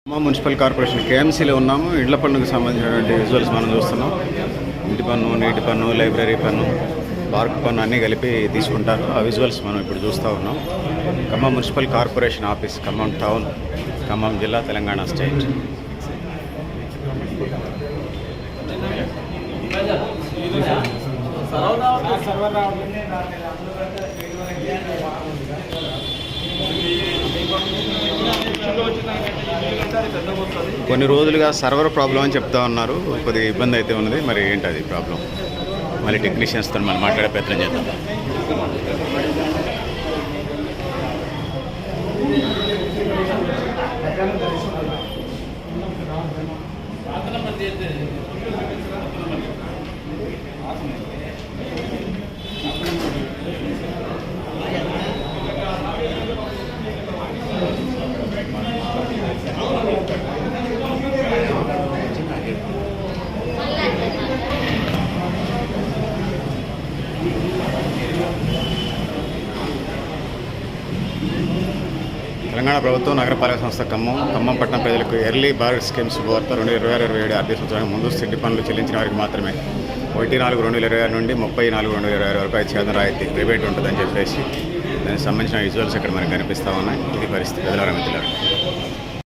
Khammam municipal corporation కేఎంసీలో ఉన్నాము. ఇండ్ల పన్నుకు సంబంధించినటువంటి విజువల్స్ మనం చూస్తున్నాం. ఇంటి పన్ను, నీటి పన్ను, లైబ్రరీ పన్ను, పార్క్ పన్ను అన్నీ కలిపి తీసుకుంటారు. ఆ విజువల్స్ మనం ఇప్పుడు చూస్తూ ఉన్నాం. Khammam municipal corporation office, Khammam town, Khammam జిల్లా, తెలంగాణ స్టేట్. కొన్ని రోజులుగా సర్వర్ ప్రాబ్లం అని చెప్తా ఉన్నారు. కొద్దిగా ఇబ్బంది అయితే ఉన్నది. మరి ఏంటి అది ప్రాబ్లం? మళ్ళీ టెక్నీషియన్స్తో మనం మాట్లాడే ప్రయత్నం చేద్దాం. తెలంగాణ ప్రభుత్వం నగరపాలక సంస్థ ఖమ్మం పట్టణ ప్రజలకు ఎర్లీ బార్ స్కీమ్స్ శుభవార్త 2026-27 ఆర్థిక సంవత్సరానికి ముందు ఇంటి పన్నులు చెల్లించిన వారికి మాత్రమే 1/4/2026 నుండి 30/4/2026 వరకు 5% రాయితీ రిబేట్ ఉంటుందని చెప్పేసి దానికి సంబంధించిన విజువల్స్ ఇక్కడ మనకు కనిపిస్తూ ఉన్నాయి. ఇది పరిస్థితి. ప్రజల మిత్రులారా.